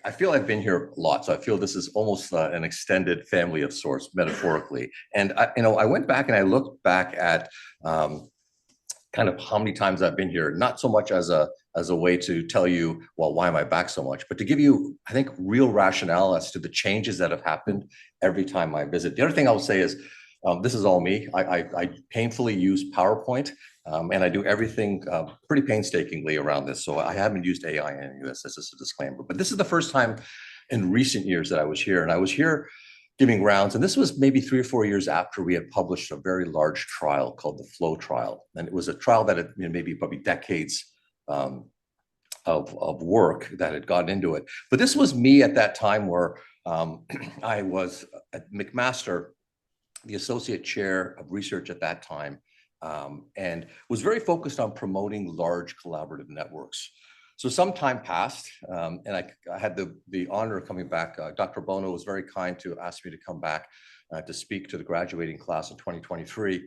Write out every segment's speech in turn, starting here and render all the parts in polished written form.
I feel I've been here a lot, so I feel this is almost an extended family of sorts, metaphorically. And I went back and I looked back at kind of how many times I've been here, not so much as a way to tell you, well, why am I back so much, but to give you, I think, real rationale as to the changes that have happened every time I visit. The other thing I will say is, this is all me. I painfully use PowerPoint, and I do everything pretty painstakingly around this. So I haven't used AI in any of this. That's just a disclaimer. But this is the first time in recent years that I was here, and I was here giving rounds. And this was maybe 3 or 4 years after we had published a very large trial called the FLOW trial. And it was a trial that had maybe probably decades of work that had gotten into it. But this was me at that time where I was at McMaster, the associate chair of research at that time, and was very focused on promoting large collaborative networks. So some time passed, and I had the honor of coming back. Dr. Bono was very kind to ask me to come back to speak to the graduating class in 2023.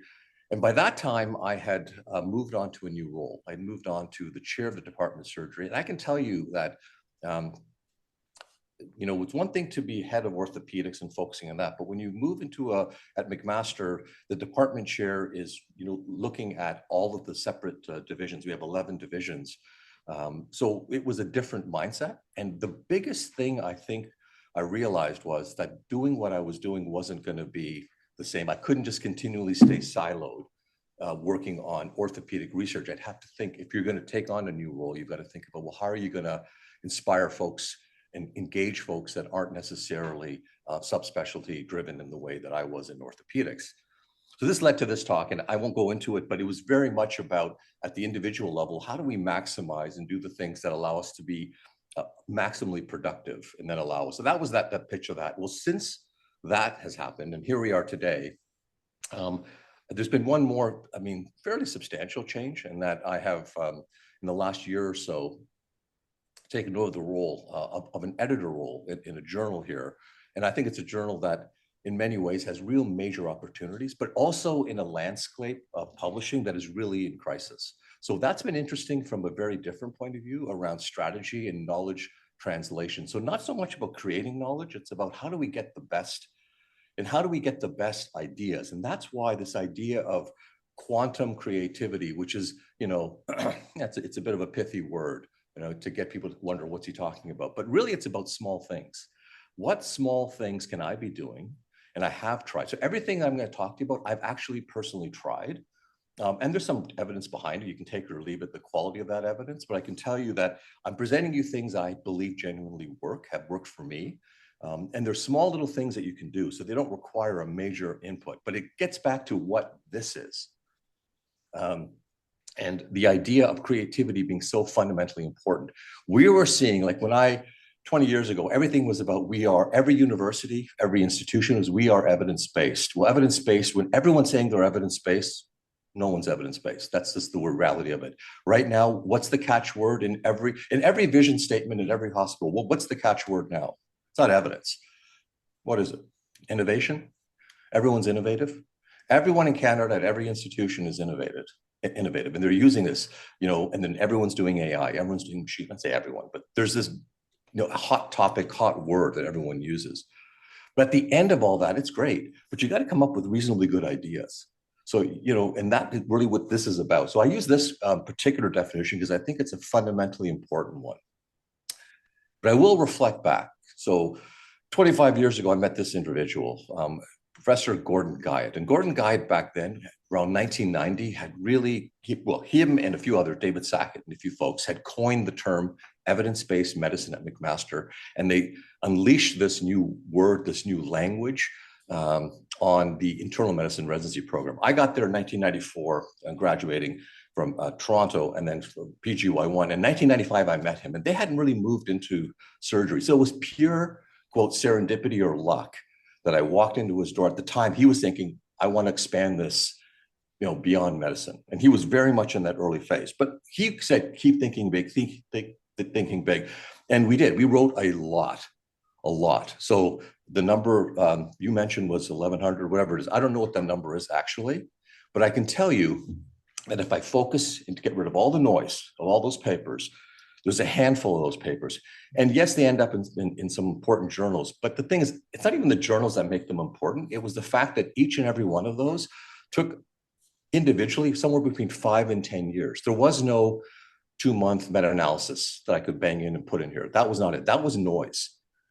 And by that time, I had moved on to a new role. I moved on to the chair of the Department of Surgery. And I can tell you that, it's one thing to be head of orthopedics and focusing on that, but when you move into at McMaster, the department chair is, looking at all of the separate divisions. We have 11 divisions. So it was a different mindset. And the biggest thing I think I realized was that doing what I was doing wasn't going to be the same. I couldn't just continually stay siloed working on orthopedic research. I'd have to think, if you're going to take on a new role, you've got to think about, well, how are you going to inspire folks and engage folks that aren't necessarily subspecialty driven in the way that I was in orthopedics. So this led to this talk, and I won't go into it, but it was very much about, at the individual level, how do we maximize and do the things that allow us to be maximally productive and then allow us. So that was that pitch of that. Well, since that has happened, and here we are today, there's been one more, fairly substantial change, in that I have, in the last year or so, taken over the role of an editor role in a journal here. And I think it's a journal that in many ways has real major opportunities, but also in a landscape of publishing that is really in crisis. So that's been interesting from a very different point of view around strategy and knowledge translation. So not so much about creating knowledge, it's about how do we get the best, and how do we get the best ideas? And that's why this idea of quantum creativity, which is, it's a bit of a pithy word, to get people to wonder, what's he talking about? But really it's about small things. What small things can I be doing? And I have tried. So everything I'm going to talk to you about, I've actually personally tried. And there's some evidence behind it. You can take or leave it, the quality of that evidence. But I can tell you that I'm presenting you things I believe genuinely have worked for me. And there's small little things that you can do. So they don't require a major input. But it gets back to what this is. And the idea of creativity being so fundamentally important. We were seeing, like 20 years ago, everything was about every university, every institution was, we are evidence-based. Well, evidence-based, when everyone's saying they're evidence-based, no one's evidence-based. That's just the reality of it. Right now, what's the catchword in every vision statement in every hospital? Well, what's the catchword now? It's not evidence. What is it? Innovation? Everyone's innovative. Everyone in Canada at every institution is innovative, and they're using this, and then everyone's doing AI, everyone's doing machine. I'd say everyone, but there's this, a hot topic, hot word that everyone uses. But at the end of all that, it's great, but you got to come up with reasonably good ideas. So, and that is really what this is about. So I use this particular definition because I think it's a fundamentally important one. But I will reflect back. So 25 years ago, I met this individual, Professor Gordon Guyatt. And Gordon Guyatt back then, around 1990, had really, him and a few other, David Sackett and a few folks, had coined the term evidence-based medicine at McMaster. And they unleashed this new word, this new language on the internal medicine residency program. I got there in 1994, graduating from Toronto, and then PGY1. In 1995, I met him, and they hadn't really moved into surgery. So it was pure, quote, serendipity or luck that I walked into his door. At the time, he was thinking, I want to expand this, beyond medicine. And he was very much in that early phase. But he said, keep thinking big, thinking big. And we did. We wrote a lot. So the number you mentioned was 1,100, whatever it is. I don't know what that number is actually, but I can tell you that if I focus and to get rid of all the noise of all those papers, There's a handful of those papers. And yes, they end up in some important journals. But the thing is, it's not even the journals that make them important. It was the fact that each and every one of those took individually somewhere between 5 and 10 years. There was no 2-month meta-analysis that I could bang in and put in here. That was not it. That was noise.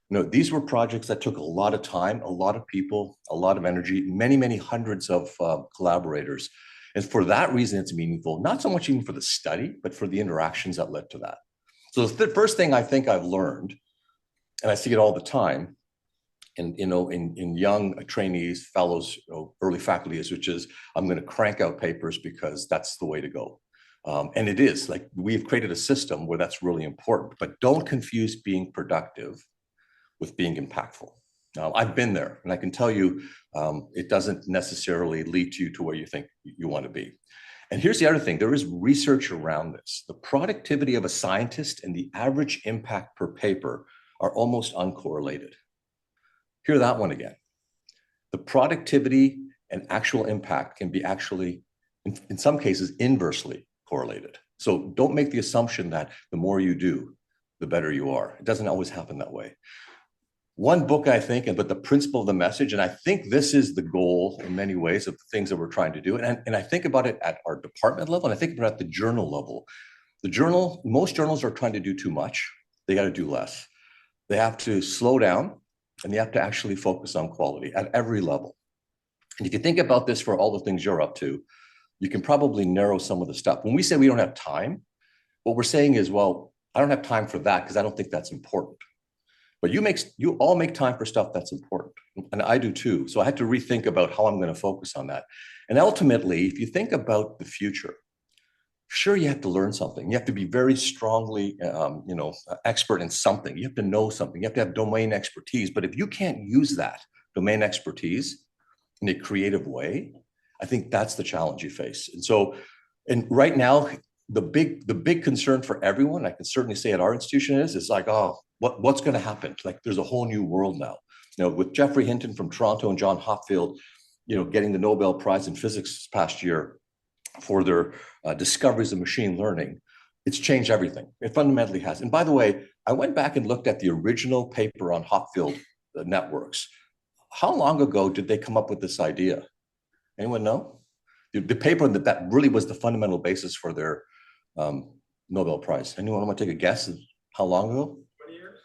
These were projects that took a lot of time, a lot of people, a lot of energy, many, many hundreds of collaborators. And for that reason, it's meaningful, not so much even for the study, but for the interactions that led to that. So the first thing I think I've learned, and I see it all the time, in young trainees, fellows, early faculty, which is I'm going to crank out papers because that's the way to go. And it is, like, we've created a system where that's really important, but don't confuse being productive with being impactful. Now, I've been there, and I can tell you it doesn't necessarily lead you to where you think you want to be. And here's the other thing. There is research around this. The productivity of a scientist and the average impact per paper are almost uncorrelated. Hear that one again. The productivity and actual impact can be actually, in some cases, inversely correlated. So don't make the assumption that the more you do, the better you are. It doesn't always happen that way. One book, I think, but the principle of the message, and I think this is the goal in many ways of the things that we're trying to do. And I think about it at our department level, and I think about it at the journal level. Most journals are trying to do too much. They got to do less. They have to slow down, and they have to actually focus on quality at every level. And if you think about this for all the things you're up to, you can probably narrow some of the stuff. When we say we don't have time, what we're saying is, well, I don't have time for that because I don't think that's important. But you all make time for stuff that's important. And I do too. So I had to rethink about how I'm going to focus on that. And ultimately, if you think about the future, sure, you have to learn something. You have to be very strongly, expert in something. You have to know something. You have to have domain expertise. But if you can't use that domain expertise in a creative way, I think that's the challenge you face. And right now, the big concern for everyone, I can certainly say at our institution is like, oh, what's going to happen? Like, there's a whole new world now. With Geoffrey Hinton from Toronto and John Hopfield, getting the Nobel Prize in Physics this past year for their discoveries of machine learning, it's changed everything. It fundamentally has. And by the way, I went back and looked at the original paper on Hopfield networks. How long ago did they come up with this idea? Anyone know? The paper that really was the fundamental basis for their Nobel Prize. Anyone want to take a guess of how long ago? 20 years?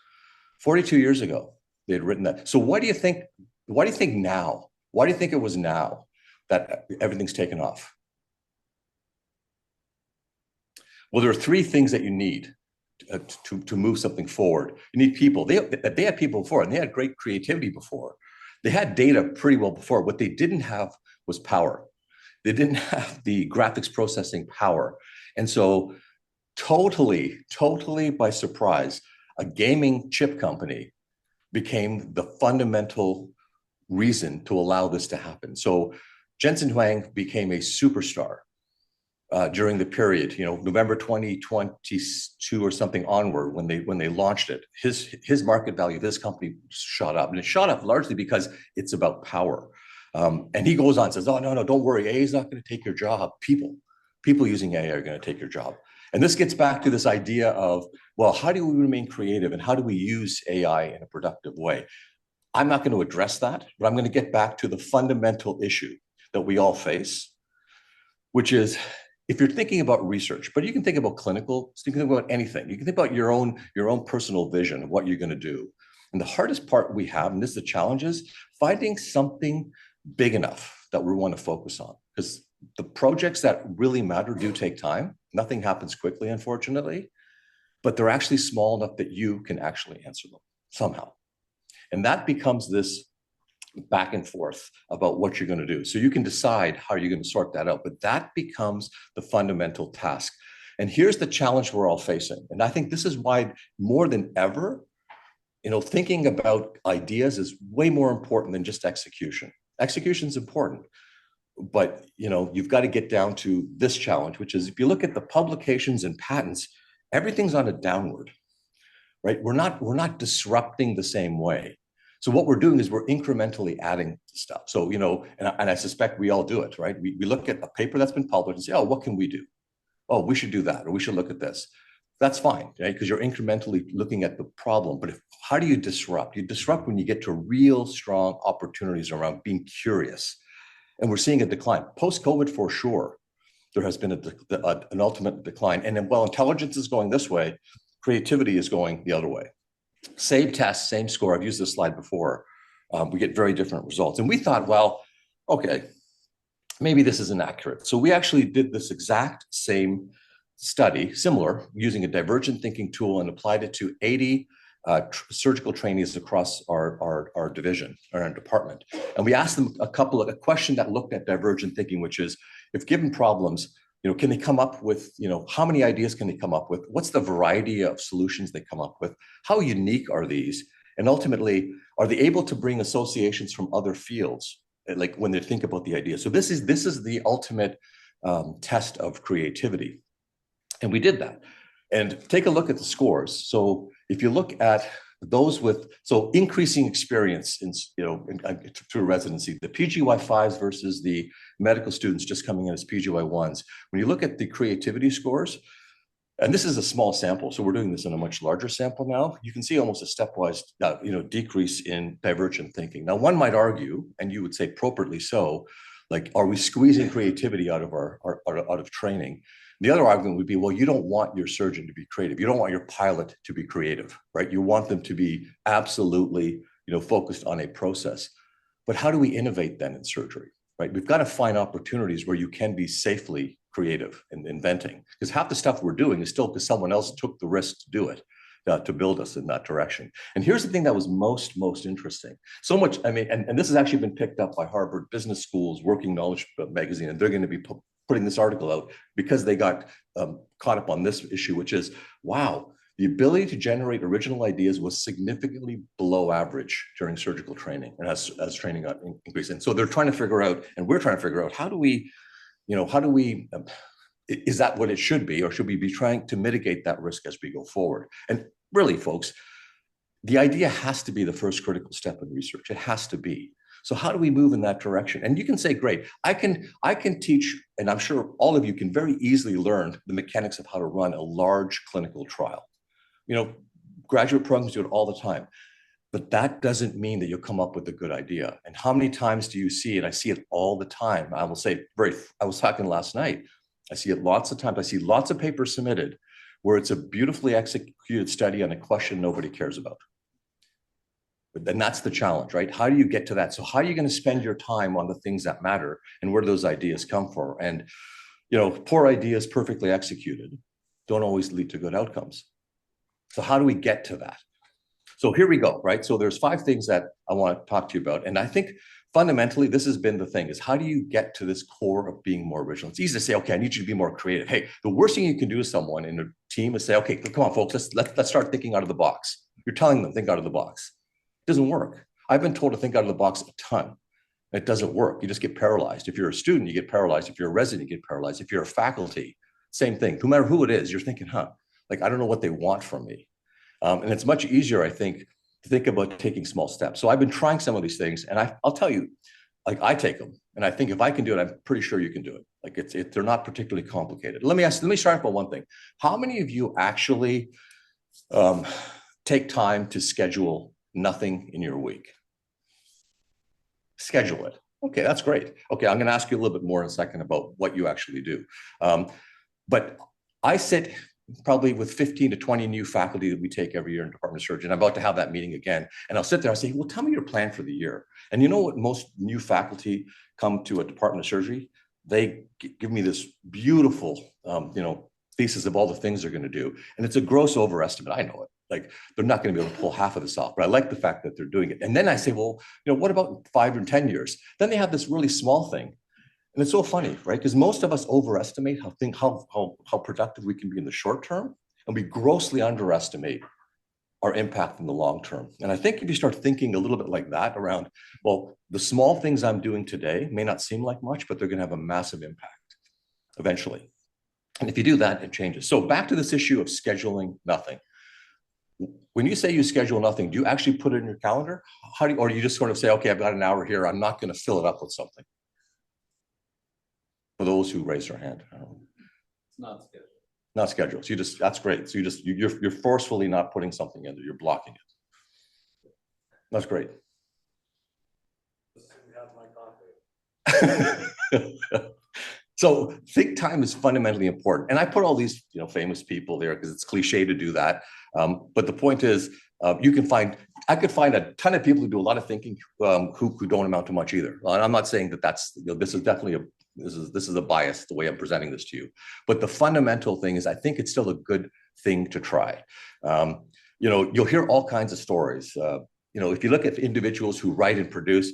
42 years ago, they had written that. So why do you think now? Why do you think it was now that everything's taken off? Well, there are 3 things that you need to move something forward. You need people. They had people before, and they had great creativity before. They had data pretty well before. What they didn't have was power. They didn't have the graphics processing power. And so totally by surprise, a gaming chip company became the fundamental reason to allow this to happen. So Jensen Huang became a superstar during the period, November 2022 or something onward, when they launched it. His market value of this company shot up, and it shot up largely because it's about power. And he goes on and says, oh, no, don't worry. AI is not going to take your job. People using AI are going to take your job. And this gets back to this idea of, well, how do we remain creative and how do we use AI in a productive way? I'm not going to address that, but I'm going to get back to the fundamental issue that we all face, which is, if you're thinking about research, but you can think about clinical, you can think about anything. You can think about your own personal vision of what you're going to do. And the hardest part we have, and this is the challenge, is finding something big enough that we want to focus on. Because the projects that really matter do take time. Nothing happens quickly, unfortunately, but they're actually small enough that you can actually answer them somehow. And that becomes this back and forth about what you're going to do. So you can decide how you're going to sort that out, but that becomes the fundamental task. And here's the challenge we're all facing. And I think this is why, more than ever, thinking about ideas is way more important than just execution. Execution is important, but you've got to get down to this challenge, which is, if you look at the publications and patents, everything's on a downward, right? We're not disrupting the same way. So what we're doing is we're incrementally adding stuff. So, and I suspect we all do it, right? We look at a paper that's been published and say, oh, what can we do? Oh, we should do that, or we should look at this. That's fine, right? Because you're incrementally looking at the problem. But how do you disrupt? You disrupt when you get to real strong opportunities around being curious. And we're seeing a decline. Post-COVID, for sure, there has been an ultimate decline. And then, while intelligence is going this way, creativity is going the other way. Same test, same score. I've used this slide before. We get very different results. And we thought, well, okay, maybe this isn't accurate. So we actually did this exact same study, similar, using a divergent thinking tool, and applied it to 80 surgical trainees across our division or our department. And we asked them a question that looked at divergent thinking, which is, if given problems, can they come up with, how many ideas can they come up with? What's the variety of solutions they come up with? How unique are these? And ultimately, are they able to bring associations from other fields, like when they think about the idea? So this is the ultimate test of creativity. And we did that. And take a look at the scores. So if you look at those with increasing experience through residency, the PGY5s versus the medical students just coming in as PGY1s, when you look at the creativity scores, and this is a small sample, so we're doing this in a much larger sample now, you can see almost a stepwise decrease in divergent thinking. Now, one might argue, and you would say appropriately so, like, are we squeezing creativity out of training? The other argument would be, well, you don't want your surgeon to be creative. You don't want your pilot to be creative, right? You want them to be absolutely, focused on a process. But how do we innovate then in surgery, right? We've got to find opportunities where you can be safely creative in inventing, because half the stuff we're doing is still because someone else took the risk to do it, to build us in that direction. And here's the thing that was most interesting. So much, and this has actually been picked up by Harvard Business School's Working Knowledge magazine, and they're going to be putting this article out because they got caught up on this issue, which is, wow, the ability to generate original ideas was significantly below average during surgical training, and as training got increased. And so they're trying to figure out, and we're trying to figure out, how do we, is that what it should be, or should we be trying to mitigate that risk as we go forward? And really, folks, the idea has to be the first critical step in research. It has to be. So how do we move in that direction? And you can say, great, I can teach, and I'm sure all of you can very easily learn the mechanics of how to run a large clinical trial. Graduate programs do it all the time. But that doesn't mean that you'll come up with a good idea. And how many times do you see it? I see it all the time. I will say, I was talking last night, I see it lots of times. I see lots of papers submitted where it's a beautifully executed study on a question nobody cares about. But then that's the challenge, right? How do you get to that? So how are you going to spend your time on the things that matter, and where do those ideas come from? And, poor ideas perfectly executed don't always lead to good outcomes. So how do we get to that? So here we go, right? So there's 5 things that I want to talk to you about. And I think fundamentally, this has been the thing, is how do you get to this core of being more original? It's easy to say, okay, I need you to be more creative. Hey, the worst thing you can do to someone in a team is say, okay, come on, folks, let's start thinking out of the box. You're telling them, think out of the box. It doesn't work. I've been told to think out of the box a ton. It doesn't work. You just get paralyzed. If you're a student, you get paralyzed. If you're a resident, you get paralyzed. If you're a faculty, same thing. No matter who it is, you're thinking, I don't know what they want from me. And it's much easier, I think, to think about taking small steps. So I've been trying some of these things, and I'll tell you, I take them, and I think if I can do it, I'm pretty sure you can do it. They're not particularly complicated. Let me start with one thing. How many of you actually take time to schedule nothing in your week? Schedule it. Okay, that's great. Okay, I'm going to ask you a little bit more in a second about what you actually do. But I sit probably with 15 to 20 new faculty that we take every year in Department of Surgery. I'm about to have that meeting again. And I'll sit there and say, well, tell me your plan for the year. And you know what? Most new faculty come to a Department of Surgery, they give me this beautiful, thesis of all the things they're going to do. And it's a gross overestimate. I know it. Like, they're not going to be able to pull half of this off, but I like the fact that they're doing it. And then I say, well, what about 5 or 10 years? Then they have this really small thing. And it's so funny, right? Because most of us overestimate how productive we can be in the short term, and we grossly underestimate our impact in the long term. And I think if you start thinking a little bit like that around, well, the small things I'm doing today may not seem like much, but they're going to have a massive impact eventually. And if you do that, it changes. So back to this issue of scheduling nothing. When you say you schedule nothing, do you actually put it in your calendar? Or do you just sort of say, okay, I've got an hour here, I'm not going to fill it up with something? For those who raise their hand. It's not scheduled. Not scheduled. So you just, that's great. So you're forcefully not putting something in there. You're blocking it. That's great. So think time is fundamentally important. And I put all these, famous people there because it's cliche to do that. But the point is, I could find a ton of people who do a lot of thinking who don't amount to much either. And I'm not saying that this is definitely this is a bias the way I'm presenting this to you. But the fundamental thing is I think it's still a good thing to try. You'll hear all kinds of stories. If you look at individuals who write and produce,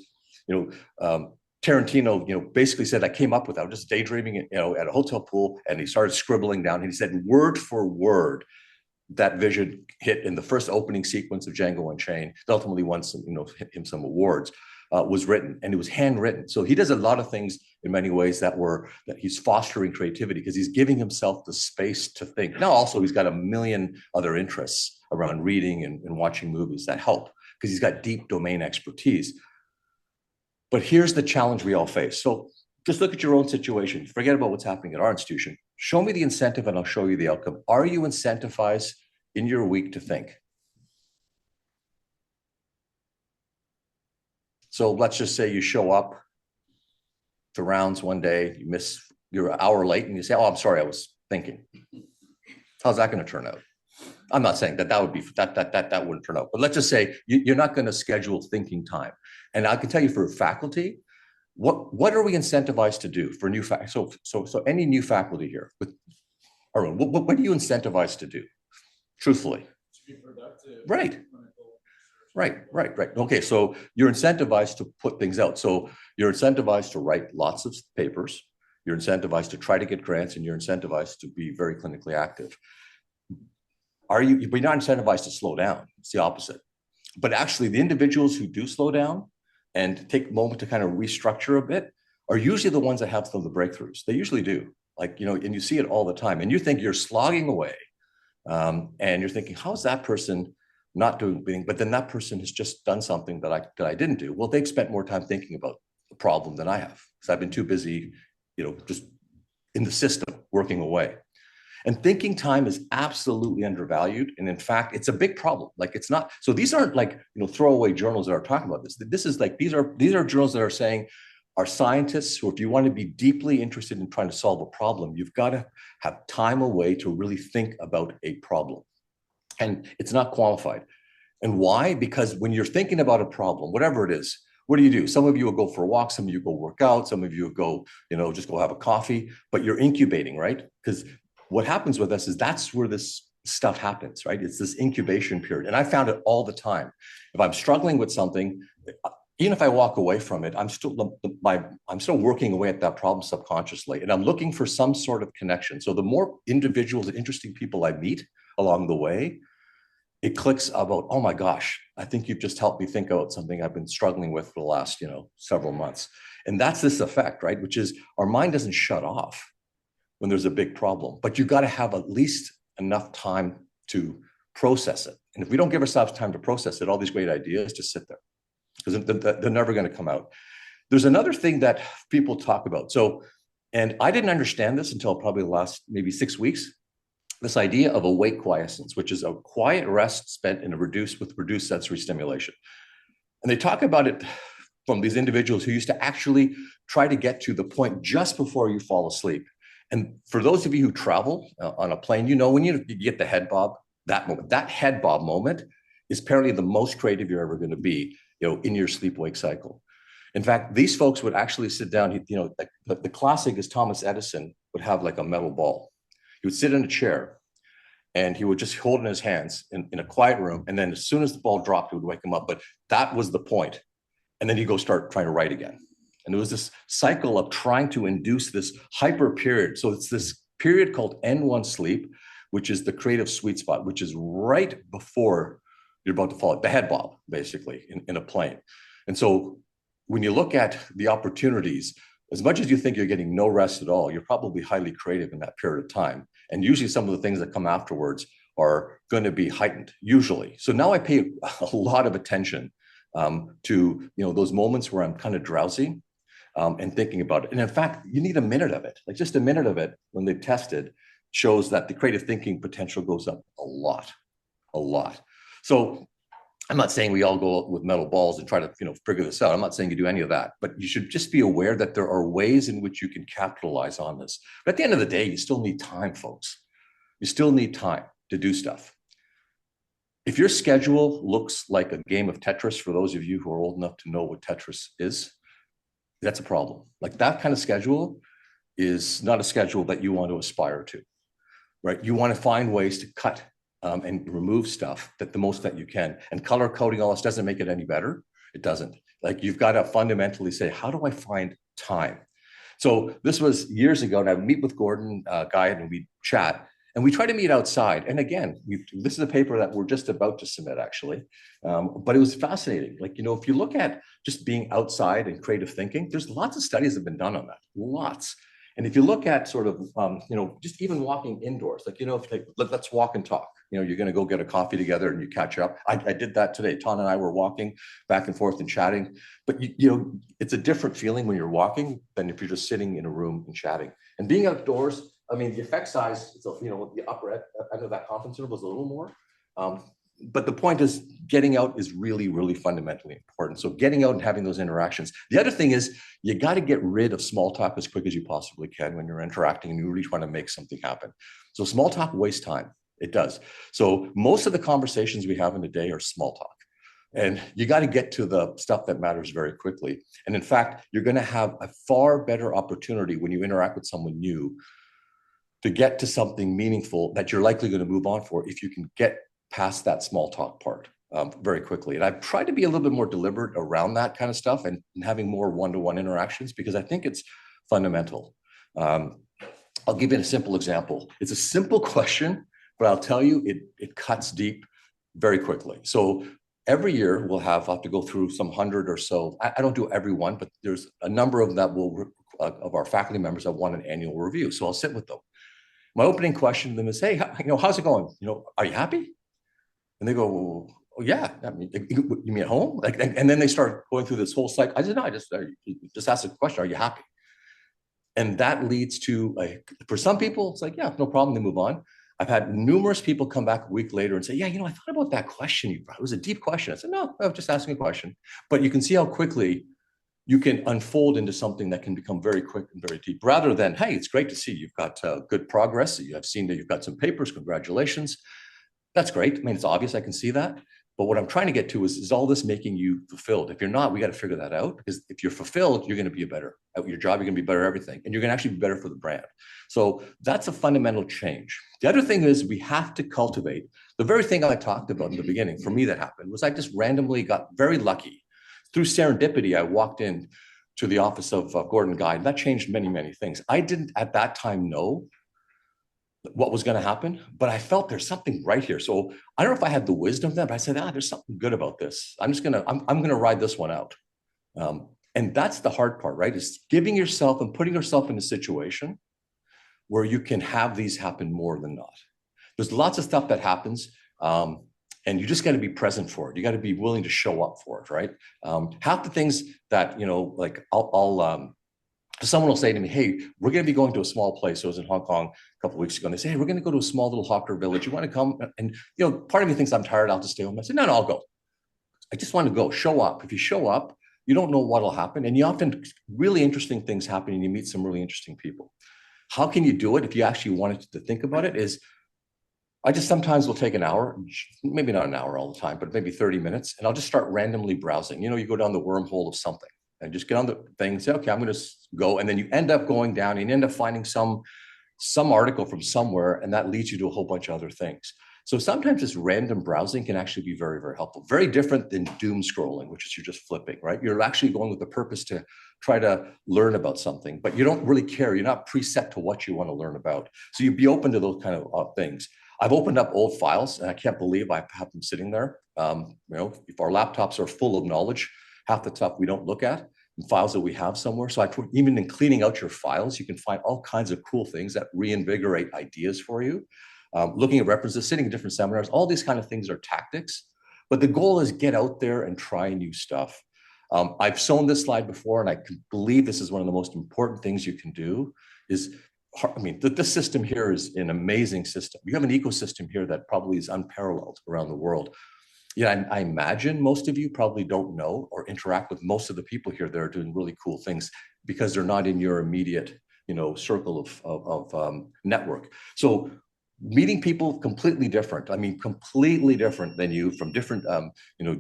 Tarantino, basically said, I came up with, I was just daydreaming, at a hotel pool, and he started scribbling down, and he said, word for word, that vision hit in the first opening sequence of Django Unchained, that ultimately won some, hit him some awards, was written, and it was handwritten. So he does a lot of things in many ways that he's fostering creativity because he's giving himself the space to think. Now, also, he's got a million other interests around reading and watching movies that help because he's got deep domain expertise. But here's the challenge we all face. So just look at your own situation. Forget about what's happening at our institution. Show me the incentive and I'll show you the outcome. Are you incentivized in your week to think? So let's just say you show up to rounds one day, you're an hour late and you say, oh, I'm sorry, I was thinking. How's that going to turn out? I'm not saying that wouldn't turn out, but let's just say you're not going to schedule thinking time. And I can tell you for faculty, what are we incentivized to do for new faculty? So any new faculty here, Arun, what are you incentivized to do? Truthfully. To be productive. Right. Okay, so you're incentivized to put things out. So you're incentivized to write lots of papers. You're incentivized to try to get grants, and you're incentivized to be very clinically active. You're not incentivized to slow down. It's the opposite. But actually, the individuals who do slow down and take a moment to kind of restructure a bit are usually the ones that have some of the breakthroughs. They usually do. And you see it all the time. And you think you're slogging away, and you're thinking, how is that person not doing anything? But then that person has just done something that I didn't do. Well, they've spent more time thinking about the problem than I have, because I've been too busy, just in the system working away. And thinking time is absolutely undervalued. And in fact, it's a big problem. It's not, so these aren't throwaway journals that are talking about this. This is these are journals that are saying, our scientists, who, if you want to be deeply interested in trying to solve a problem, you've got to have time away to really think about a problem. And it's not qualified. And why? Because when you're thinking about a problem, whatever it is, what do? Some of you will go for a walk, some of you go work out, some of you go, just go have a coffee, but you're incubating, right? Because what happens with us is that's where this stuff happens, right? It's this incubation period. And I found it all the time. If I'm struggling with something, even if I walk away from it, I'm still working away at that problem subconsciously. And I'm looking for some sort of connection. So the more individuals and interesting people I meet along the way, it clicks about, oh my gosh, I think you've just helped me think about something I've been struggling with for the last, several months. And that's this effect, right? Which is our mind doesn't shut off when there's a big problem, but you've got to have at least enough time to process it. And if we don't give ourselves time to process it, all these great ideas just sit there because they're never going to come out. There's another thing that people talk about. And I didn't understand this until probably the last maybe 6 weeks, this idea of awake quiescence, which is a quiet rest spent with reduced sensory stimulation. And they talk about it from these individuals who used to actually try to get to the point just before you fall asleep. And for those of you who travel on a plane, when you get the head bob, that head bob moment is apparently the most creative you're ever going to be, in your sleep-wake cycle. In fact, these folks would actually sit down, the classic is Thomas Edison would have a metal ball. He would sit in a chair and he would just hold it in his hands in a quiet room. And then as soon as the ball dropped, it would wake him up. But that was the point. And then he'd go start trying to write again. And it was this cycle of trying to induce this hyper period. So it's this period called N1 sleep, which is the creative sweet spot, which is right before you're about to fall, the head bob, basically, in a plane. And so when you look at the opportunities, as much as you think you're getting no rest at all, you're probably highly creative in that period of time. And usually some of the things that come afterwards are going to be heightened, usually. So now I pay a lot of attention to those moments where I'm kind of drowsy and thinking about it. And in fact, you need a minute of it, just a minute of it when they've tested shows that the creative thinking potential goes up a lot, a lot. So I'm not saying we all go out with metal balls and try to, figure this out. I'm not saying you do any of that, but you should just be aware that there are ways in which you can capitalize on this. But at the end of the day, you still need time, folks. You still need time to do stuff. If your schedule looks like a game of Tetris, for those of you who are old enough to know what Tetris is, that's a problem. Like that kind of schedule is not a schedule that you want to aspire to, right? You want to find ways to cut and remove stuff that the most that you can. And color coding all this doesn't make it any better. It doesn't. Like you've got to fundamentally say, how do I find time? So this was years ago, and I would meet with Gordon Guy and we chat, and we try to meet outside. And again, this is a paper that we're just about to submit, actually. But it was fascinating. Like, if you look at just being outside and creative thinking, there's lots of studies that have been done on that, lots. And if you look at sort of, just even walking indoors, like, let's walk and talk. You're going to go get a coffee together and you catch up. I did that today. Ton and I were walking back and forth and chatting. But, it's a different feeling when you're walking than if you're just sitting in a room and chatting. And being outdoors, I mean, the effect size, the upper end of that confidence interval was a little more. But the point is getting out is really, really fundamentally important. So getting out and having those interactions. The other thing is you got to get rid of small talk as quick as you possibly can when you're interacting and you really trying to make something happen. So small talk wastes time. It does. So most of the conversations we have in the day are small talk. And you got to get to the stuff that matters very quickly. And in fact, you're going to have a far better opportunity when you interact with someone new to get to something meaningful that you're likely going to move on for if you can get past that small talk part very quickly. And I've tried to be a little bit more deliberate around that kind of stuff and having more one-to-one interactions because I think it's fundamental. I'll give you a simple example. It's a simple question, but I'll tell you, it cuts deep very quickly. So every year we'll have to go through some 100 or so. I don't do every one, but there's a number of them that will of our faculty members that want an annual review. So I'll sit with them. My opening question to them is, hey, how's it going? Are you happy? And they go, oh, yeah. I mean, you mean at home? And then they start going through this whole cycle. I said, no, I just asked a question. Are you happy? And that leads to, for some people, it's like, yeah, no problem. They move on. I've had numerous people come back a week later and say, yeah, I thought about that question you brought. It was a deep question. I said, no, I was just asking a question. But you can see how quickly you can unfold into something that can become very quick and very deep, rather than, hey, it's great to see you've got good progress. I've seen that you've got some papers. Congratulations. That's great. I mean, it's obvious. I can see that. But what I'm trying to get to is all this making you fulfilled? If you're not, we got to figure that out, because if you're fulfilled, you're going to be better at your job. You're going to be better at everything. And you're going to actually be better for the brand. So that's a fundamental change. The other thing is we have to cultivate the very thing I talked about in the beginning. For me, that happened was I just randomly got very lucky. Through serendipity, I walked in to the office of Gordon Guy. And that changed many, many things. I didn't at that time know what was going to happen, but I felt there's something right here. So I don't know if I had the wisdom then, but I said, there's something good about this. I'm going to ride this one out. And that's the hard part, right? Is giving yourself and putting yourself in a situation where you can have these happen more than not. There's lots of stuff that happens. And you just got to be present for it. You got to be willing to show up for it, right? Half the things that, like someone will say to me, hey, we're going to be going to a small place. I was in Hong Kong a couple of weeks ago, and they say, hey, we're going to go to a small little hawker village. You want to come? And, part of me thinks I'm tired. I'll just stay home. I said, no, I'll go. I just want to go. Show up. If you show up, you don't know what will happen. And you often, really interesting things happen, and you meet some really interesting people. How can you do it if you actually wanted to think about it is, I just sometimes will take an hour, maybe not an hour all the time, but maybe 30 minutes, and I'll just start randomly browsing. You go down the wormhole of something and just get on the thing and say, okay, I'm going to go. And then you end up going down and you end up finding some article from somewhere, and that leads you to a whole bunch of other things. So sometimes this random browsing can actually be very, very helpful. Very different than doom scrolling, which is you're just flipping, right? You're actually going with the purpose to try to learn about something, but you don't really care. You're not preset to what you want to learn about. So you'd be open to those kind of things. I've opened up old files, and I can't believe I have them sitting there. If our laptops are full of knowledge, half the stuff we don't look at, and files that we have somewhere. So even in cleaning out your files, you can find all kinds of cool things that reinvigorate ideas for you. Looking at references, sitting in different seminars, all these kind of things are tactics. But the goal is get out there and try new stuff. I've shown this slide before, and I can believe this is one of the most important things you can do is I mean, this system here is an amazing system. You have an ecosystem here that probably is unparalleled around the world. Yeah, I imagine most of you probably don't know or interact with most of the people here that are doing really cool things because they're not in your immediate, circle of network. So meeting people completely different. I mean, completely different than you from different,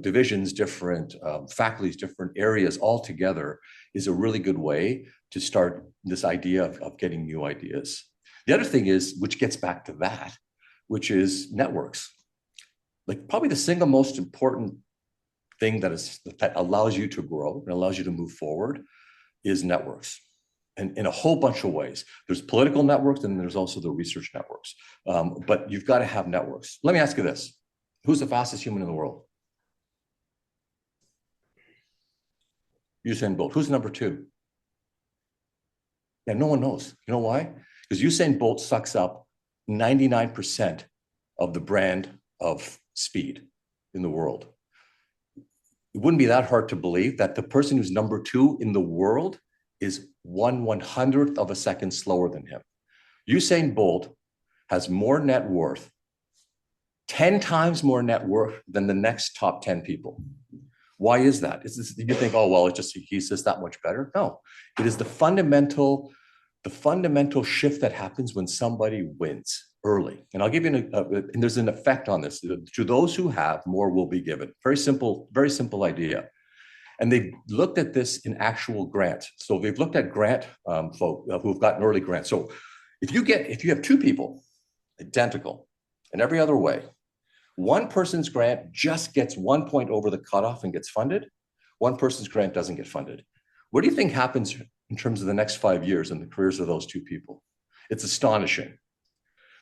divisions, different faculties, different areas all together is a really good way to start this idea of getting new ideas. The other thing is, which gets back to that, which is networks. Like probably the single most important thing that allows you to grow and allows you to move forward is networks. And in a whole bunch of ways. There's political networks and there's also the research networks. But you've got to have networks. Let me ask you this. Who's the fastest human in the world? Usain Bolt. Who's number two? Yeah, no one knows. You know why? Because Usain Bolt sucks up 99% of the brand of speed in the world. It wouldn't be that hard to believe that the person who's number two in the world is 1/100th of a second slower than him. Usain Bolt has more net worth, 10 times more net worth than the next top 10 people. Why is that? You think, oh, well, he's just that much better. No, it is the fundamental shift that happens when somebody wins early. And I'll give you and there's an effect on this. To those who have, more will be given. Very simple idea. And they've looked at this in actual grants. So they've looked at grant folk who've gotten early grants. So if you have two people identical in every other way, one person's grant just gets 1 point over the cutoff and gets funded. One person's grant doesn't get funded. What do you think happens in terms of the next 5 years in the careers of those two people? It's astonishing.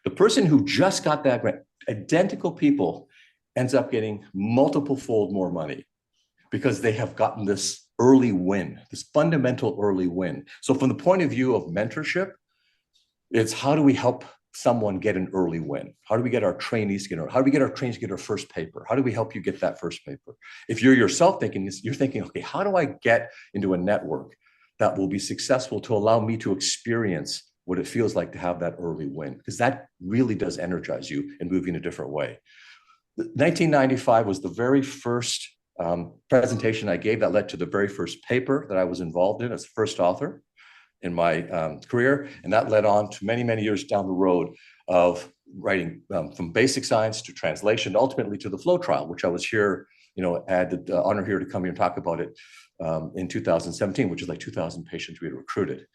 The person who just got that grant, identical people, ends up getting multiple fold more money because they have gotten this early win, this fundamental early win. So from the point of view of mentorship, it's how do we help someone get an early win? How do we get our trainees to get our first paper? How do we help you get that first paper? If you're yourself thinking this, you're thinking, okay, how do I get into a network that will be successful to allow me to experience what it feels like to have that early win? Because that really does energize you and move you in a different way. 1995 was the very first presentation I gave that led to the very first paper that I was involved in as the first author in my career. And that led on to many, many years down the road of writing from basic science to translation, ultimately to the flow trial, which I was here, I had the honor here to come here and talk about it in 2017, which is like 2,000 patients we had recruited.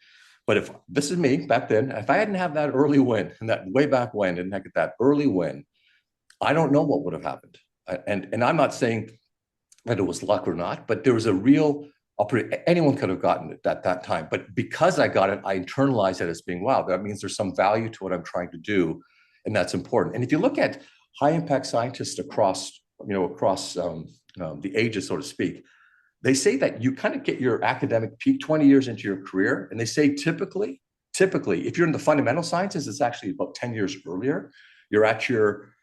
But if this is me back then, if I hadn't have that early win and that way back when, didn't get that early win, I don't know what would have happened. And I'm not saying that it was luck or not, but there was a real anyone could have gotten it at that time. But because I got it, I internalized it as being, wow, that means there's some value to what I'm trying to do. And that's important. And if you look at high impact scientists across the ages, so to speak, they say that you kind of get your academic peak 20 years into your career. And they say typically, if you're in the fundamental sciences, it's actually about 10 years earlier. You're at your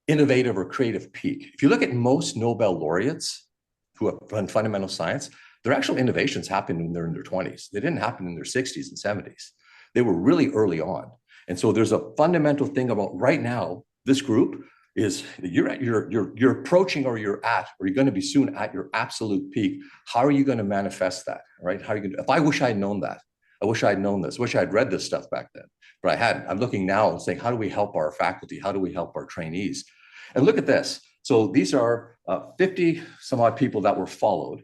innovative or creative peak. If you look at most Nobel laureates who have run fundamental science, their actual innovations happened when they're in their 20s. They didn't happen in their 60s and 70s. They were really early on. And so there's a fundamental thing about right now, this group is you're approaching or you're going to be soon at your absolute peak. How are you going to manifest that, right? How are you going to, if I wish I'd known that, I wish I'd known this, wish I'd read this stuff back then, but I hadn't. I'm looking now and saying, how do we help our faculty? How do we help our trainees? And look at this. So these are 50 some odd people that were followed.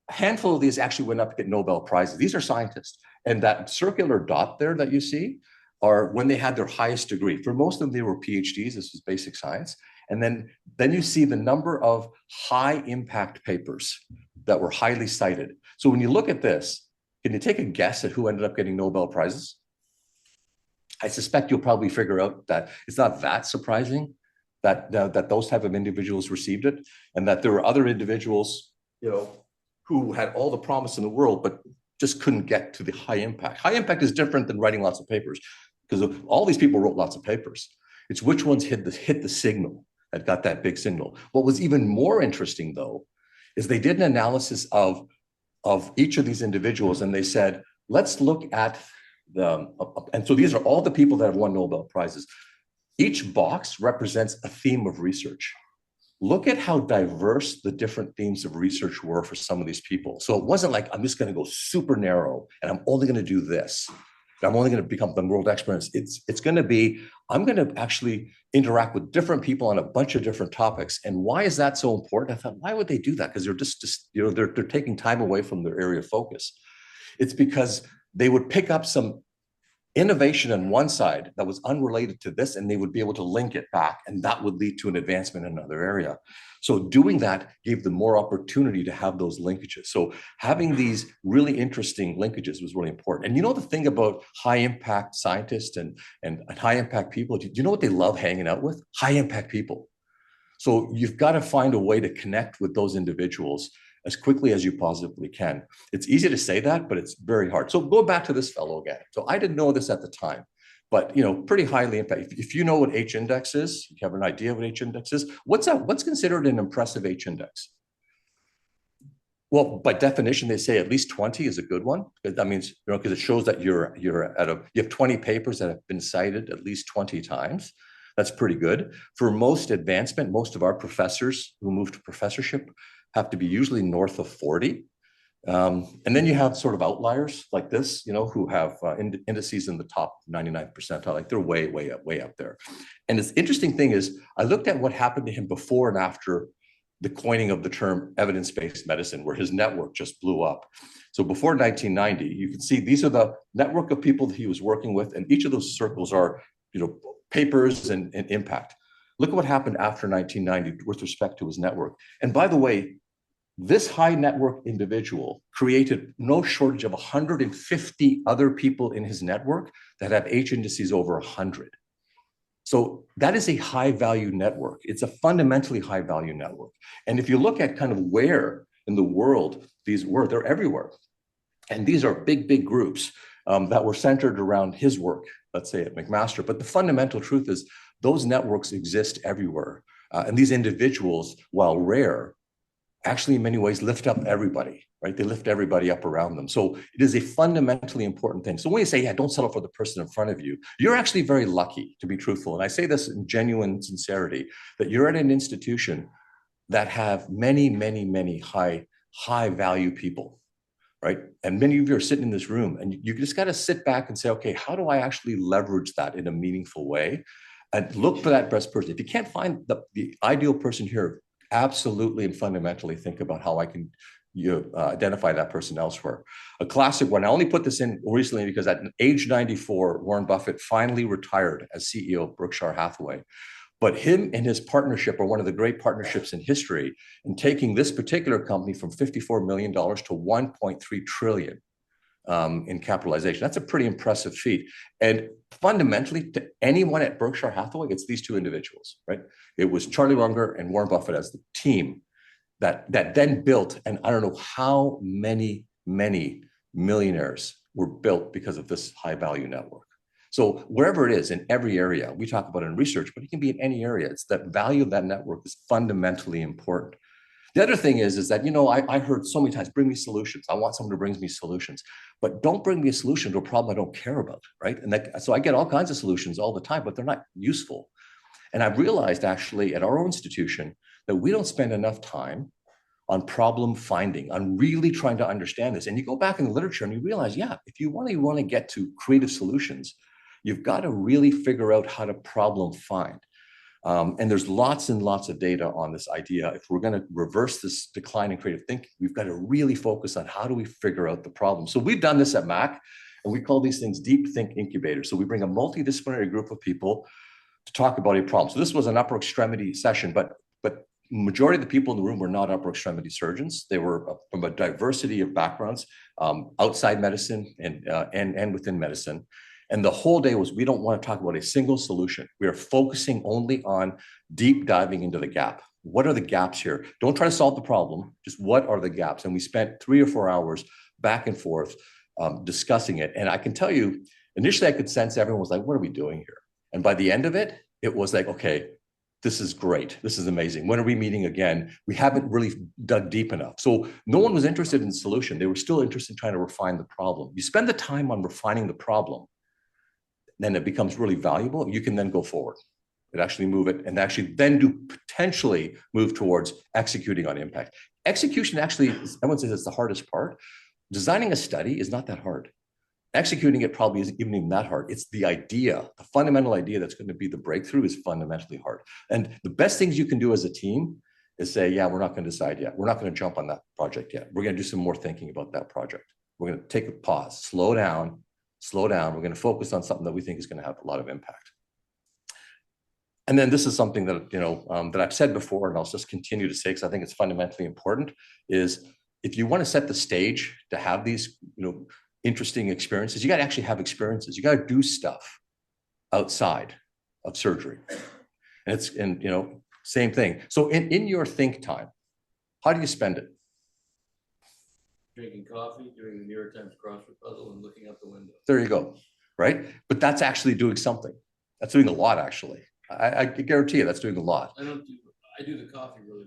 A handful of these actually went up to get Nobel Prizes. These are scientists. And that circular dot there that you see are when they had their highest degree. For most of them, they were PhDs. This was basic science. And then you see the number of high impact papers that were highly cited. So when you look at this, can you take a guess at who ended up getting Nobel Prizes? I suspect you'll probably figure out that it's not that surprising that those type of individuals received it, and that there were other individuals, who had all the promise in the world, but just couldn't get to the high impact. High impact is different than writing lots of papers, because all these people wrote lots of papers. It's which ones hit the signal that got that big signal. What was even more interesting, though, is they did an analysis of each of these individuals, and they said, let's look at and so these are all the people that have won Nobel Prizes. Each box represents a theme of research. Look at how diverse the different themes of research were for some of these people. So it wasn't like, I'm just going to go super narrow and I'm only going to do this. I'm only going to become the world expert. It's going to be, I'm going to actually interact with different people on a bunch of different topics. And why is that so important? I thought, why would they do that? Because they're just they're taking time away from their area of focus. It's because they would pick up some innovation on one side that was unrelated to this, and they would be able to link it back, and that would lead to an advancement in another area. So doing that gave them more opportunity to have those linkages. So having these really interesting linkages was really important. And you know the thing about high impact scientists and high impact people, do you know what they love hanging out with? High impact people. So you've got to find a way to connect with those individuals as quickly as you possibly can. It's easy to say that, but it's very hard. So go back to this fellow again. So I didn't know this at the time, but pretty highly impact. If you know what H index is, you have an idea what H index is. What's considered an impressive H index? Well, by definition, they say at least 20 is a good one. That means, because it shows that you have 20 papers that have been cited at least 20 times. That's pretty good. For most advancement, most of our professors who move to professorship have to be usually north of 40. And then you have sort of outliers like this, who have indices in the top 99 percentile, like they're way up there. And this interesting thing is, I looked at what happened to him before and after the coining of the term evidence-based medicine, where his network just blew up. So before 1990, you can see these are the network of people that he was working with, and each of those circles are, papers and impact. Look at what happened after 1990 with respect to his network. And by the way, this high network individual created no shortage of 150 other people in his network that have H indices over 100. So that is a high value network. It's a fundamentally high value network. And if you look at kind of where in the world these were, they're everywhere. And these are big groups that were centered around his work, let's say at McMaster. But the fundamental truth is those networks exist everywhere. And these individuals, while rare, actually in many ways lift up everybody, right? They lift everybody up around them. So it is a fundamentally important thing. So when you say, yeah, don't settle for the person in front of you, you're actually very lucky, to be truthful. And I say this in genuine sincerity, that you're at an institution that have many high value people, right? And many of you are sitting in this room, and you just got to sit back and say, okay, how do I actually leverage that in a meaningful way? And look for that best person. If you can't find the ideal person here, absolutely and fundamentally think about how I can identify that person elsewhere. A classic one, I only put this in recently because at age 94, Warren Buffett finally retired as CEO of Berkshire Hathaway. But him and his partnership are one of the great partnerships in history in taking this particular company from $54 million to $1.3 trillion in capitalization. That's a pretty impressive feat. And fundamentally, to anyone at Berkshire Hathaway, it's these two individuals, right? It was Charlie Munger and Warren Buffett as the team that then built, and I don't know how many millionaires were built because of this high value network. So wherever it is, in every area, we talk about it in research, but it can be in any area. It's that value of that network is fundamentally important. The other thing is that, I heard so many times, bring me solutions. I want someone who brings me solutions, but don't bring me a solution to a problem I don't care about, right? And so I get all kinds of solutions all the time, but they're not useful. And I've realized actually at our own institution that we don't spend enough time on problem finding, on really trying to understand this. And you go back in the literature and you realize, yeah, if you want to get to creative solutions, you've got to really figure out how to problem find. And there's lots and lots of data on this idea. If we're going to reverse this decline in creative thinking, we've got to really focus on how do we figure out the problem. So we've done this at MAC, and we call these things deep think incubators. So we bring a multidisciplinary group of people to talk about a problem. So this was an upper extremity session, but majority of the people in the room were not upper extremity surgeons. They were from a diversity of backgrounds, outside medicine and within medicine. And the whole day was, we don't want to talk about a single solution. We are focusing only on deep diving into the gap. What are the gaps here? Don't try to solve the problem, just what are the gaps? And we spent 3 or 4 hours back and forth discussing it. And I can tell you, initially I could sense everyone was like, what are we doing here? And by the end of it, it was like, okay, this is great. This is amazing. When are we meeting again? We haven't really dug deep enough. So no one was interested in the solution. They were still interested in trying to refine the problem. You spend the time on refining the problem, then it becomes really valuable. You can then go forward and actually move it and actually then do potentially move towards executing on impact. Execution actually, everyone says it's the hardest part. Designing a study is not that hard. Executing it probably isn't even that hard. It's the idea, the fundamental idea that's going to be the breakthrough is fundamentally hard. And the best things you can do as a team is say, yeah, we're not going to decide yet. We're not going to jump on that project yet. We're going to do some more thinking about that project. We're going to take a pause, slow down. We're going to focus on something that we think is going to have a lot of impact. And then this is something that, that I've said before, and I'll just continue to say, because I think it's fundamentally important, is if you want to set the stage to have these, interesting experiences, you got to actually have experiences. You got to do stuff outside of surgery. And same thing. So in your think time, how do you spend it? Drinking coffee, doing the New York Times crossword puzzle, and looking out the window. There you go. Right. But that's actually doing something. That's doing a lot, actually. I guarantee you that's doing a lot. I do the coffee really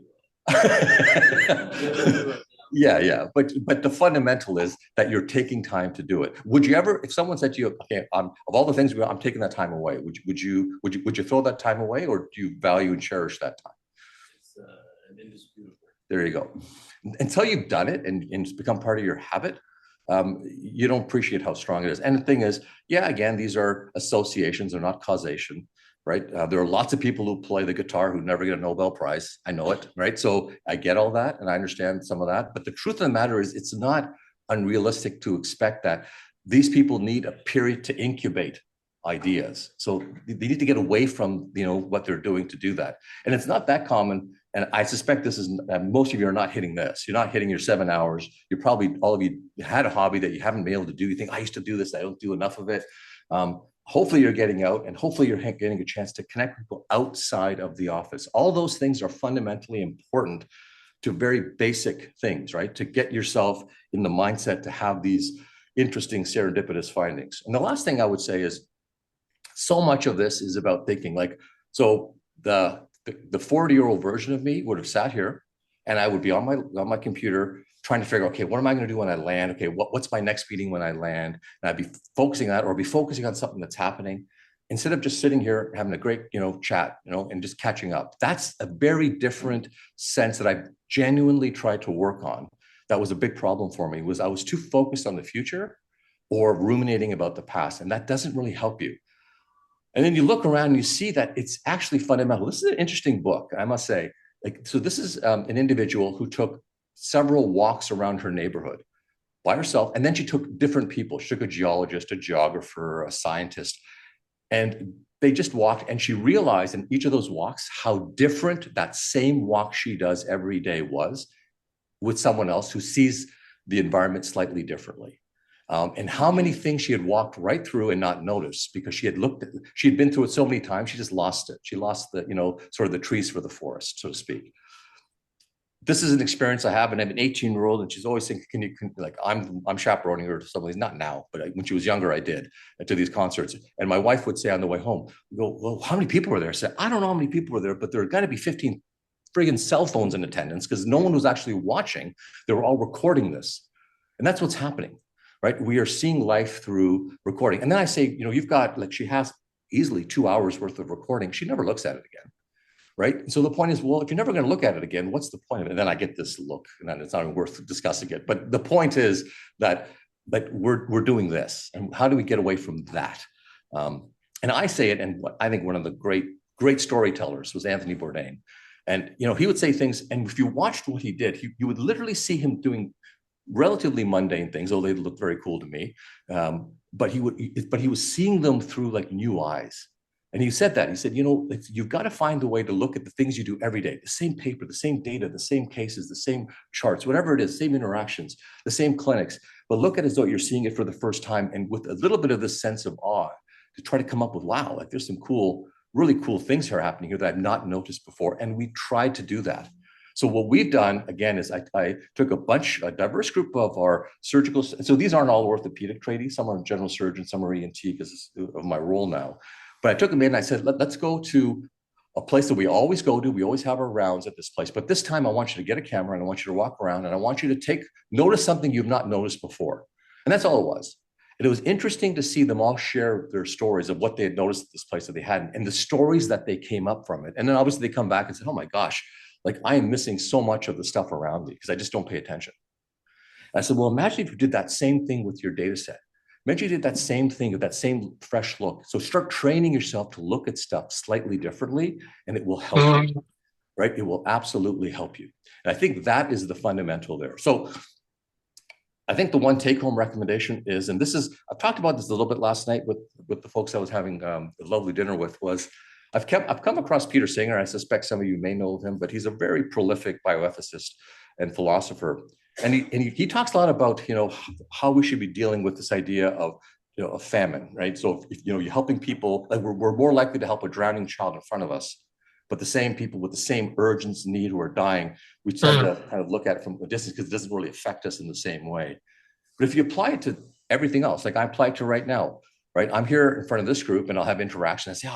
well. Yeah. But the fundamental is that you're taking time to do it. Would you ever, if someone said to you, okay, of all the things I'm taking that time away, would you throw that time away, or do you value and cherish that time? It's an indisputable. There you go. Until you've done it and it's become part of your habit, you don't appreciate how strong it is. And the thing is, yeah, again, these are associations, they're not causation. Right. There are lots of people who play the guitar who never get a Nobel Prize. I know it. Right. So I get all that and I understand some of that. But the truth of the matter is it's not unrealistic to expect that these people need a period to incubate ideas. So they need to get away from, what they're doing to do that. And it's not that common. And I suspect this is, most of you are not hitting this. You're not hitting your 7 hours. You're probably, all of you had a hobby that you haven't been able to do. You think, I used to do this. I don't do enough of it. Hopefully you're getting out, and hopefully you're getting a chance to connect with people outside of the office. All those things are fundamentally important to very basic things, right? To get yourself in the mindset to have these interesting serendipitous findings. And the last thing I would say is, so much of this is about thinking. So the 40-year-old version of me would have sat here and I would be on my computer trying to figure out, okay, what am I going to do when I land? Okay, what's my next meeting when I land? And I'd be focusing on that, or be focusing on something that's happening, instead of just sitting here having a great, chat, and just catching up. That's a very different sense that I genuinely tried to work on. That was a big problem for me, was I was too focused on the future or ruminating about the past, and that doesn't really help you. And then you look around and you see that it's actually fundamental. This is an interesting book, I must say. So this is an individual who took several walks around her neighborhood by herself. And then she took different people. She took a geologist, a geographer, a scientist, and they just walked. And she realized in each of those walks how different that same walk she does every day was with someone else who sees the environment slightly differently. And how many things she had walked right through and not noticed, because she had been through it so many times, she just lost it. She lost the, sort of the trees for the forest, so to speak. This is an experience I have, and I have an 18-year-old, and she's always thinking, I'm chaperoning her to some of these, not now, but when she was younger, I did, to these concerts. And my wife would say on the way home, well, how many people were there? I said, I don't know how many people were there, but there are got to be 15 friggin' cell phones in attendance, because no one was actually watching. They were all recording this. And that's what's happening, right? We are seeing life through recording. And then I say, you've got, she has easily 2 hours worth of recording. She never looks at it again. Right. So the point is, well, if you're never going to look at it again, what's the point of it? And then I get this look, and then it's not even worth discussing it. But the point is that we're doing this, and how do we get away from that? And I say it, and I think one of the great storytellers was Anthony Bourdain, and he would say things, and if you watched what he did, you would literally see him doing relatively mundane things, although they looked very cool to me. But he was seeing them through new eyes. And he said that. He said, you've got to find a way to look at the things you do every day, the same paper, the same data, the same cases, the same charts, whatever it is, same interactions, the same clinics, but look at it as though you're seeing it for the first time, and with a little bit of this sense of awe, to try to come up with, wow, there's some really cool things that are happening here that I've not noticed before. And we tried to do that. So what we've done, again, is I took a diverse group of our surgical, so these aren't all orthopedic trainees, some are general surgeons, some are ENT because of my role now. But I took them in and I said, let's go to a place that we always go to. We always have our rounds at this place. But this time I want you to get a camera and I want you to walk around and I want you to notice something you've not noticed before. And that's all it was. And it was interesting to see them all share their stories of what they had noticed at this place that they hadn't and the stories that they came up from it. And then obviously they come back and say, oh my gosh, like I am missing so much of the stuff around me because I just don't pay attention. And I said, well, imagine if you did that same thing with your data set. Imagine you did that same thing with that same fresh look. So start training yourself to look at stuff slightly differently, and it will help you, right? It will absolutely help you. And I think that is the fundamental there. So I think the one take-home recommendation is, and this is, I've talked about this a little bit last night with the folks I was having a lovely dinner with, was I've come across Peter Singer. I suspect some of you may know of him, but he's a very prolific bioethicist and philosopher. And he talks a lot about, how we should be dealing with this idea of, a famine, right? So if you're helping people, like we're more likely to help a drowning child in front of us, but the same people with the same urgent need who are dying, we tend to kind of look at it from a distance because it doesn't really affect us in the same way. But if you apply it to everything else, like I apply it to right now, right? I'm here in front of this group and I'll have interaction. I say,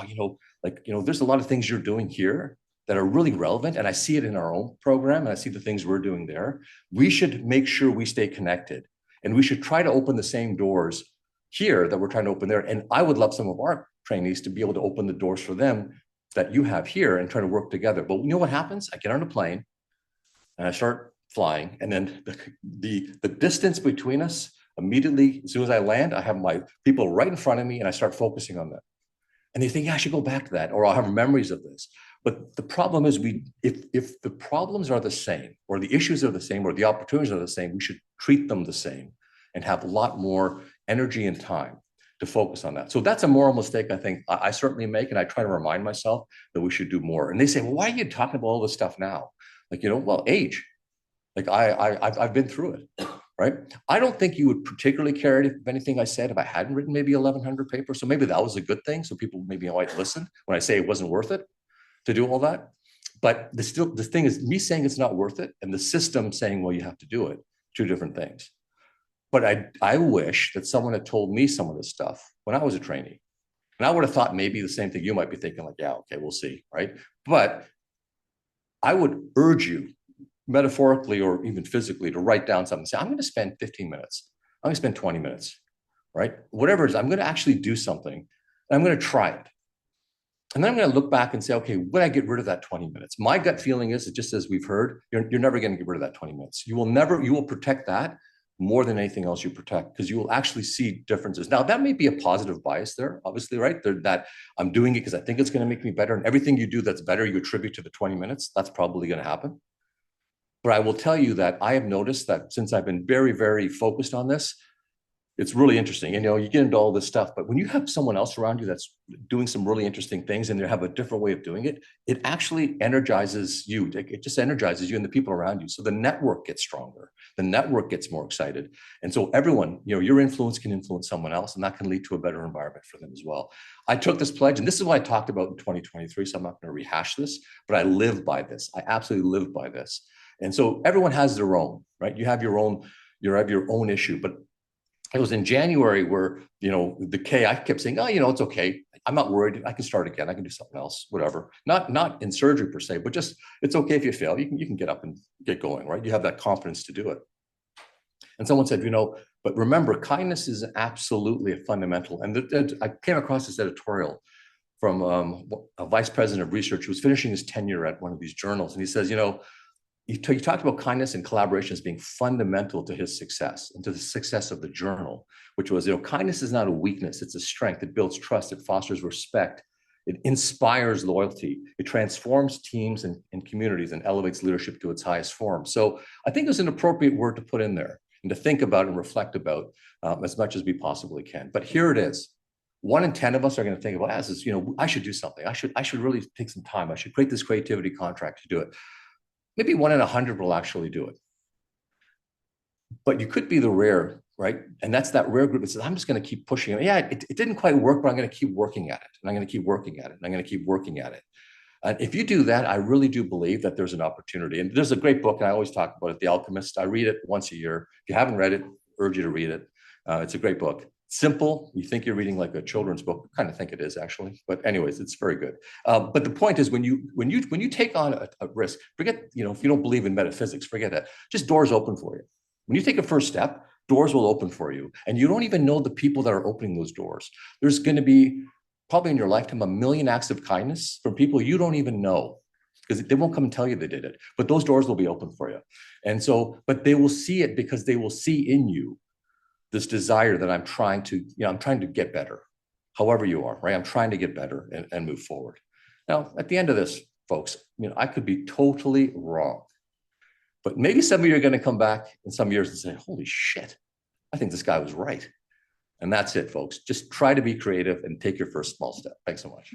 there's a lot of things you're doing here that are really relevant. And I see it in our own program and I see the things we're doing there. We should make sure we stay connected and we should try to open the same doors here that we're trying to open there. And I would love some of our trainees to be able to open the doors for them that you have here and try to work together. But you know what happens? I get on a plane and I start flying. And then the distance between us, immediately, as soon as I land, I have my people right in front of me and I start focusing on them. And they think, yeah, I should go back to that, or I'll have memories of this. But the problem is if the problems are the same, or the issues are the same, or the opportunities are the same, we should treat them the same and have a lot more energy and time to focus on that. So that's a moral mistake I think I certainly make, and I try to remind myself that we should do more. And they say, well, why are you talking about all this stuff now? Like, well, age. Like I've been through it, right? I don't think you would particularly care if anything I said if I hadn't written maybe 1,100 papers. So maybe that was a good thing. So people maybe might listen when I say it wasn't worth it to do all that. But the thing is, me saying it's not worth it and the system saying, well, you have to do it, two different things. But I wish that someone had told me some of this stuff when I was a trainee. And I would have thought maybe the same thing you might be thinking, like, yeah, okay, we'll see, right? But I would urge you, metaphorically or even physically, to write down something. Say, I'm going to spend 15 minutes. I'm going to spend 20 minutes, right? Whatever it is, I'm going to actually do something. And I'm going to try it. And then I'm going to look back and say, okay, would I get rid of that 20 minutes? My gut feeling is, just as we've heard, you're never going to get rid of that 20 minutes. You will protect that more than anything else you protect, because you will actually see differences. Now, that may be a positive bias there, obviously, right? That I'm doing it because I think it's going to make me better. And everything you do that's better, you attribute to the 20 minutes. That's probably going to happen. But I will tell you that I have noticed that since I've been very, very focused on this, it's really interesting. You get into all this stuff, but when you have someone else around you that's doing some really interesting things and they have a different way of doing it, it actually energizes you. It just energizes you and the people around you. So the network gets stronger. The network gets more excited. And so everyone, your influence can influence someone else, and that can lead to a better environment for them as well. I took this pledge, and this is what I talked about in 2023, so I'm not going to rehash this, but I live by this. I absolutely live by this. And so everyone has their own, right? You have your own issue, but it was in January where, I kept saying, oh, it's okay. I'm not worried. I can start again. I can do something else, whatever. Not in surgery per se, but just, it's okay if you fail. You can get up and get going, right? You have that confidence to do it. And someone said, but remember, kindness is absolutely a fundamental. And I came across this editorial from a vice president of research who was finishing his tenure at one of these journals. And he says, he talked about kindness and collaboration as being fundamental to his success and to the success of the journal, which was, kindness is not a weakness, it's a strength. It builds trust, it fosters respect, it inspires loyalty, it transforms teams and communities and elevates leadership to its highest form. So I think it's an appropriate word to put in there and to think about and reflect about as much as we possibly can. But here it is. 1 in 10 of us are going to think about as is, I should do something. I should really take some time. I should create this creativity contract to do it. Maybe 1 in 100 will actually do it. But you could be the rare, right? And that's that rare group that says, I'm just going to keep pushing it. Yeah, it didn't quite work, but I'm going to keep working at it. And I'm going to keep working at it. And I'm going to keep working at it. And if you do that, I really do believe that there's an opportunity. And there's a great book, and I always talk about it, The Alchemist. I read it once a year. If you haven't read it, I urge you to read it. It's a great book. Simple. You think you're reading like a children's book. I kind of think it is actually, but anyways, it's very good. But the point is, when you take on a risk, forget, if you don't believe in metaphysics, forget that. Just doors open for you. When you take a first step, doors will open for you, and you don't even know the people that are opening those doors. There's going to be probably in your lifetime 1 million acts of kindness from people you don't even know, because they won't come and tell you they did it. But those doors will be open for you, and so, but they will see it because they will see in you this desire that I'm trying to get better, however you are, right? I'm trying to get better and move forward. Now, at the end of this, folks, I could be totally wrong, but maybe some of you are going to come back in some years and say, holy shit, I think this guy was right. And that's it, folks. Just try to be creative and take your first small step. Thanks so much.